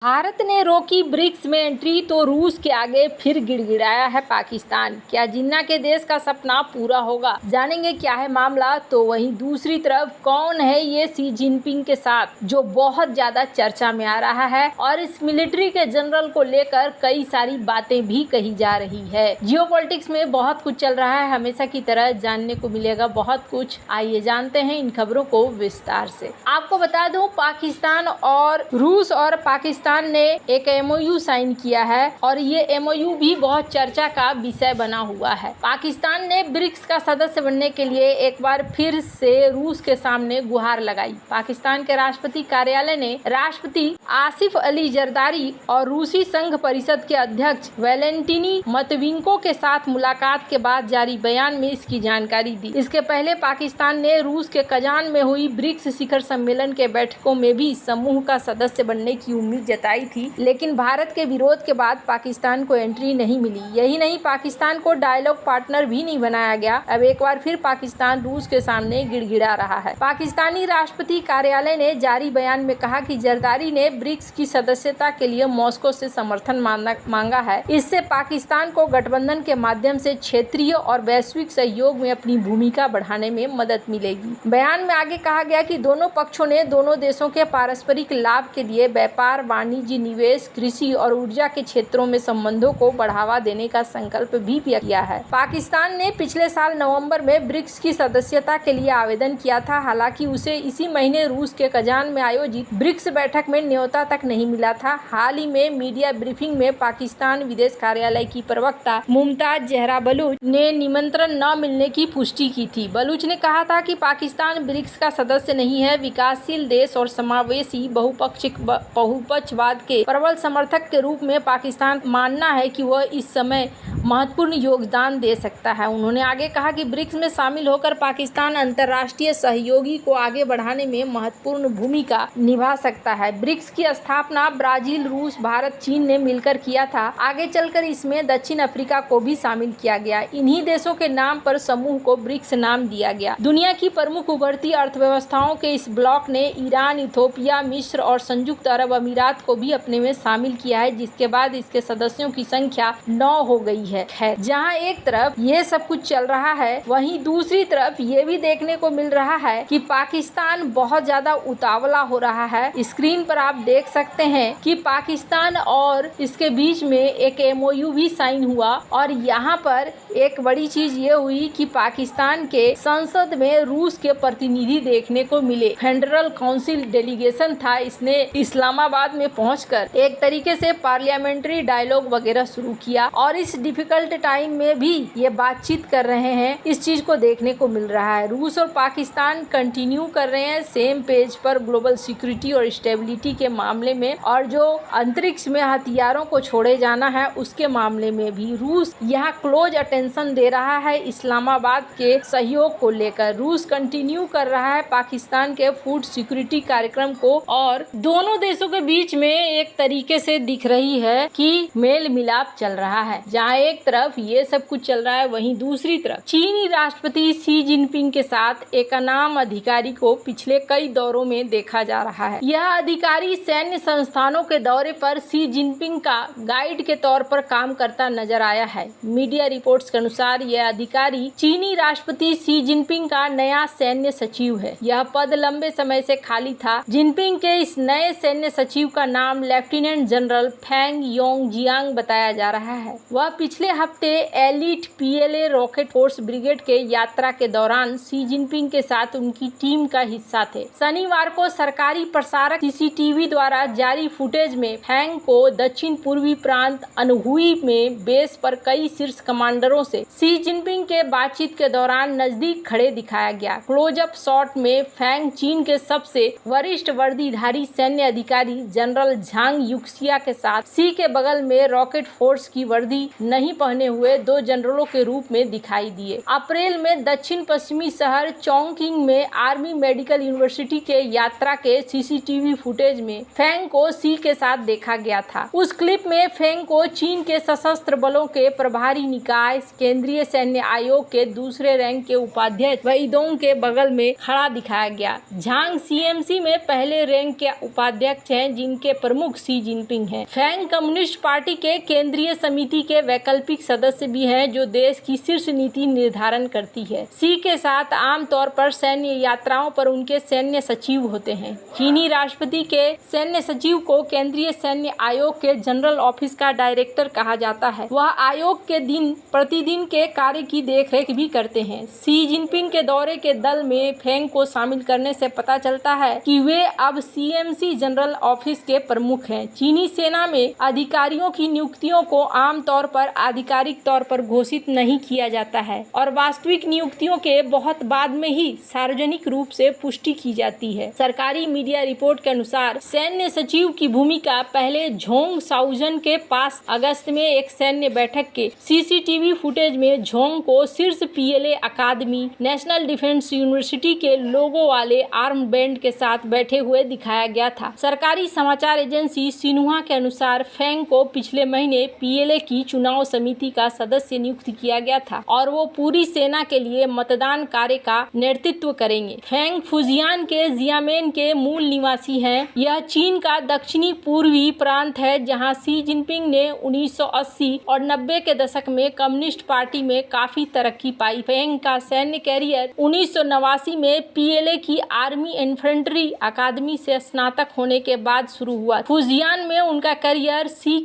भारत ने रोकी ब्रिक्स में एंट्री तो रूस के आगे फिर गिड़गिड़ाया है पाकिस्तान। क्या जिन्ना के देश का सपना पूरा होगा? जानेंगे क्या है मामला। तो वहीं दूसरी तरफ कौन है ये शी जिनपिंग के साथ जो बहुत ज्यादा चर्चा में आ रहा है और इस मिलिट्री के जनरल को लेकर कई सारी बातें भी कही जा रही है। जियोपॉलिटिक्स में बहुत कुछ चल रहा है, हमेशा की तरह जानने को मिलेगा बहुत कुछ। आइए जानते हैं इन खबरों को विस्तार से। आपको बता दूं, पाकिस्तान और रूस और पाकिस्तान ने एक एमओयू साइन किया है और ये एमओयू भी बहुत चर्चा का विषय बना हुआ है। पाकिस्तान ने ब्रिक्स का सदस्य बनने के लिए एक बार फिर से रूस के सामने गुहार लगाई। पाकिस्तान के राष्ट्रपति कार्यालय ने राष्ट्रपति आसिफ अली जरदारी और रूसी संघ परिषद के अध्यक्ष वैलेंटिनी मतविंको के साथ मुलाकात के बाद जारी बयान में इसकी जानकारी दी। इसके पहले पाकिस्तान ने रूस के कजान में हुई ब्रिक्स शिखर सम्मेलन के बैठकों में भी समूह का सदस्य बनने की उम्मीद जताई थी, लेकिन भारत के विरोध के बाद पाकिस्तान को एंट्री नहीं मिली। यही नहीं, पाकिस्तान को डायलॉग पार्टनर भी नहीं बनाया गया। अब एक बार फिर पाकिस्तान रूस के सामने गिड़गिड़ा रहा है। पाकिस्तानी राष्ट्रपति कार्यालय ने जारी बयान में कहा कि जरदारी ने ब्रिक्स की सदस्यता के लिए मॉस्को से समर्थन मांगा है। इससे पाकिस्तान को गठबंधन के माध्यम से क्षेत्रीय और वैश्विक सहयोग में अपनी भूमिका बढ़ाने में मदद मिलेगी। बयान में आगे कहा गया कि दोनों पक्षों ने दोनों देशों के पारस्परिक लाभ के लिए व्यापार, वाणिज्य, निवेश, कृषि और ऊर्जा के क्षेत्रों में संबंधों को बढ़ावा देने का संकल्प भी किया है। पाकिस्तान ने पिछले साल नवंबर में ब्रिक्स की सदस्यता के लिए आवेदन किया था। हालांकि उसे इसी महीने रूस के कजान में आयोजित ब्रिक्स बैठक में न्योता तक नहीं मिला था। हाल ही में मीडिया ब्रीफिंग में पाकिस्तान विदेश कार्यालय की प्रवक्ता मुमताज जहरा बलूच ने निमंत्रण न मिलने की पुष्टि की थी। बलूच ने कहा था कि पाकिस्तान ब्रिक्स का सदस्य नहीं है। विकासशील देश और समावेशी बहुपक्षवाद के प्रबल समर्थक के रूप में पाकिस्तान मानना है कि वह इस समय महत्वपूर्ण योगदान दे सकता है। उन्होंने आगे कहा कि ब्रिक्स में शामिल होकर पाकिस्तान अंतर्राष्ट्रीय सहयोगी को आगे बढ़ाने में महत्वपूर्ण भूमिका निभा सकता है। ब्रिक्स की स्थापना ब्राजील, रूस, भारत, चीन ने मिलकर किया था। आगे चलकर इसमें दक्षिण अफ्रीका को भी शामिल किया गया। इन्हीं देशों के नाम पर समूह को ब्रिक्स नाम दिया गया। दुनिया की प्रमुख उभरती अर्थव्यवस्थाओं के इस ब्लॉक ने ईरान, इथोपिया, मिस्र और संयुक्त अरब अमीरात को भी अपने में शामिल किया है, जिसके बाद इसके सदस्यों की संख्या 9 हो गई है। जहां एक तरफ ये सब कुछ चल रहा है, वहीं दूसरी तरफ ये भी देखने को मिल रहा है कि पाकिस्तान बहुत ज्यादा उतावला हो रहा है। स्क्रीन पर आप देख सकते हैं कि पाकिस्तान और इसके बीच में एक एमओयू भी साइन हुआ और यहाँ पर एक बड़ी चीज ये हुई कि पाकिस्तान के संसद में रूस के प्रतिनिधि देखने को मिले। फेडरल काउंसिल डेलीगेशन था, इसने इस्लामाबाद में पहुंचकर एक तरीके से पार्लियामेंट्री डायलॉग वगैरह शुरू किया और इस डिफिकल्ट टाइम में भी ये बातचीत कर रहे हैं। इस चीज को देखने को मिल रहा है। रूस और पाकिस्तान कंटिन्यू कर रहे हैं सेम पेज पर ग्लोबल सिक्योरिटी और स्टेबिलिटी के मामले में, और जो अंतरिक्ष में हथियारों को छोड़े जाना है उसके मामले में भी रूस यहाँ क्लोज अटेंशन दे रहा है। इस्लामाबाद के सहयोग को लेकर रूस कंटिन्यू कर रहा है पाकिस्तान के फूड सिक्योरिटी कार्यक्रम को, और दोनों देशों के बीच में एक तरीके से दिख रही है कि मेल मिलाप चल रहा है। जहाँ एक तरफ ये सब कुछ चल रहा है, वहीं दूसरी तरफ चीनी राष्ट्रपति शी जिनपिंग के साथ एक अनाम अधिकारी को पिछले कई दौरों में देखा जा रहा है। यह अधिकारी सैन्य संस्थानों के दौरे पर शी जिनपिंग का गाइड के तौर पर काम करता नजर आया है। मीडिया रिपोर्ट्स के अनुसार यह अधिकारी चीनी राष्ट्रपति शी जिनपिंग का नया सैन्य सचिव है। यह पद लंबे समय से खाली था। जिनपिंग के इस नए सैन्य सचिव का नाम lieutenant general Feng Yong Jiang बताया जा रहा है। वह पिछले हफ्ते elite PLA rocket force brigade के यात्रा के दौरान शी जिनपिंग के साथ उनकी टीम का हिस्सा थे। शनिवार को सरकारी प्रसारक सीसीटीवी द्वारा जारी फुटेज में फेंग को दक्षिण पूर्वी प्रांत अनहुई में बेस पर कई शीर्ष कमांडरों से शी जिनपिंग के बातचीत के दौरान नजदीक खड़े दिखाया गया। क्लोजअप शॉट में फेंग चीन के सबसे वरिष्ठ वर्दीधारी सैन्य अधिकारी जनरल झांग युक्सिया के साथ शी के बगल में रॉकेट फोर्स की वर्दी नहीं नहीं पहने हुए 2 जनरलों के रूप में दिखाई दिए। अप्रैल में दक्षिण पश्चिमी शहर चौंगकिंग में आर्मी मेडिकल यूनिवर्सिटी के यात्रा के सीसीटीवी फुटेज में फेंग को सी के साथ देखा गया था। उस क्लिप में फेंग को चीन के सशस्त्र बलों के प्रभारी निकाय केंद्रीय सैन्य आयोग के दूसरे रैंक के उपाध्यक्ष वैदोंग के बगल में खड़ा दिखाया गया। झांग सीएमसी में पहले रैंक के उपाध्यक्ष हैं, जिनके प्रमुख शी जिनपिंग हैं। फेंग कम्युनिस्ट पार्टी के केंद्रीय समिति के वैकल्पिक सदस्य भी हैं, जो देश की शीर्ष नीति निर्धारण करती है। शी के साथ आमतौर पर सैन्य यात्राओं पर उनके सैन्य सचिव होते हैं। चीनी राष्ट्रपति के सैन्य सचिव को केंद्रीय सैन्य आयोग के जनरल ऑफिस का डायरेक्टर कहा जाता है। वह आयोग के दिन प्रतिदिन के कार्य की देखरेख भी करते हैं। शी जिनपिंग के दौरे के दल में फेंग को शामिल करने से पता चलता है कि वे अब सीएमसी जनरल ऑफिस के प्रमुख हैं। चीनी सेना में अधिकारियों की नियुक्तियों को आमतौर पर आधिकारिक तौर पर घोषित नहीं किया जाता है और वास्तविक नियुक्तियों के बहुत बाद में ही सार्वजनिक रूप से पुष्टि की जाती है। सरकारी मीडिया रिपोर्ट के अनुसार सैन्य सचिव की भूमिका पहले झोंग साउजन के पास अगस्त में एक सैन्य बैठक के सीसीटीवी फुटेज में झोंग को शीर्ष पीएलए अकादमी नेशनल डिफेंस यूनिवर्सिटी के लोगो वाले आर्म बैंड के साथ बैठे हुए दिखाया गया था। सरकारी समाचार एजेंसी सिन्हुआ के अनुसार फेंग को पिछले महीने पीएलए की चुनाव समिति का सदस्य नियुक्त किया गया था और वो पूरी सेना के लिए मतदान कार्य का नेतृत्व करेंगे। फेंग फुजियान के जियामेन के मूल निवासी हैं। यह चीन का दक्षिणी पूर्वी प्रांत है, जहां शी जिनपिंग ने 1980 और 90 के दशक में कम्युनिस्ट पार्टी में काफी तरक्की पाई। फेंग का सैन्य कैरियर 1989 में पीएलए की आर्मी इन्फेंट्री अकादमी से स्नातक होने के बाद शुरू हुआ। फुजियान में उनका करियर शी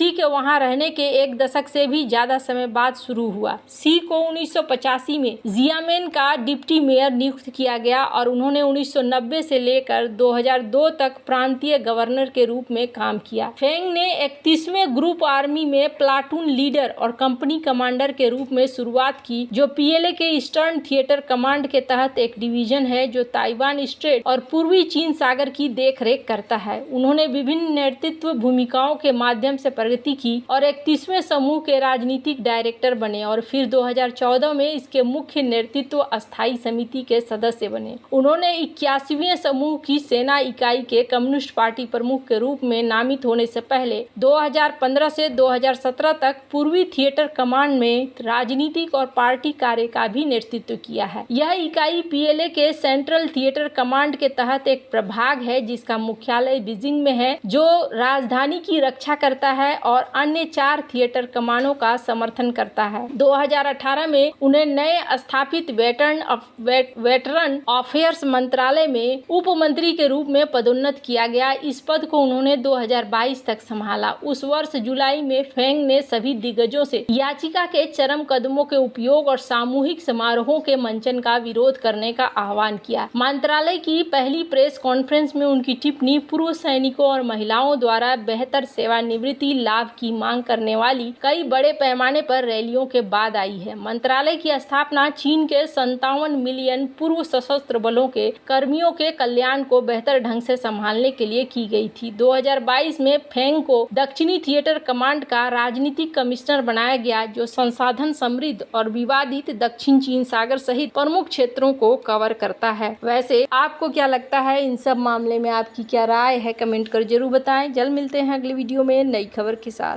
के वहां रहने के एक दशक से भी ज्यादा समय बाद शुरू हुआ। शी को 1985 में जियामेन का डिप्टी मेयर नियुक्त किया गया और उन्होंने 1990 से लेकर 2002 तक प्रांतीय गवर्नर के रूप में काम किया। फेंग ने 31वें ग्रुप आर्मी में प्लाटून लीडर और कंपनी कमांडर के रूप में शुरुआत की, जो पीएलए के ईस्टर्न थिएटर कमांड के तहत एक डिवीजन है जो ताइवान स्ट्रेट और पूर्वी चीन सागर की देखरेख करता है। उन्होंने विभिन्न नेतृत्व भूमिकाओं के माध्यम से प्रगति की और 31वें समूह के राजनीतिक डायरेक्टर बने और फिर 2014 में इसके मुख्य नेतृत्व अस्थायी समिति के सदस्य बने। उन्होंने 81वें समूह की सेना इकाई के कम्युनिस्ट पार्टी प्रमुख के रूप में नामित होने से पहले 2015 से 2017 तक पूर्वी थिएटर कमांड में राजनीतिक और पार्टी कार्य का भी नेतृत्व किया है। यह इकाई पीएलए के सेंट्रल थिएटर कमांड के तहत एक प्रभाग है, जिसका मुख्यालय बीजिंग में है, जो राजधानी की रक्षा करता है और अन्य 4 थिएटर कमानों का समर्थन करता है। 2018 में उन्हें नए स्थापित वेटरन अफेयर्स मंत्रालय में उप मंत्री के रूप में पदोन्नत किया गया। इस पद को उन्होंने 2022 तक संभाला। उस वर्ष जुलाई में फेंग ने सभी दिग्गजों से याचिका के चरम कदमों के उपयोग और सामूहिक समारोहों के मंचन का विरोध करने का आह्वान किया। मंत्रालय की पहली प्रेस कॉन्फ्रेंस में उनकी टिप्पणी पूर्व सैनिकों और महिलाओं द्वारा बेहतर सेवानिवृत्ति लाभ की मांग करने वाली कई बड़े पैमाने पर रैलियों के बाद आई है। मंत्रालय की स्थापना चीन के 57 मिलियन पूर्व सशस्त्र बलों के कर्मियों के कल्याण को बेहतर ढंग से संभालने के लिए की गई थी। 2022 में फेंग को दक्षिणी थिएटर कमांड का राजनीतिक कमिश्नर बनाया गया, जो संसाधन समृद्ध और विवादित दक्षिण चीन सागर सहित प्रमुख क्षेत्रों को कवर करता है। वैसे आपको क्या लगता है, इन सब मामले में आपकी क्या राय है, कमेंट कर जरूर बताएं। जल्द मिलते हैं अगली वीडियो में नई खबर के साथ।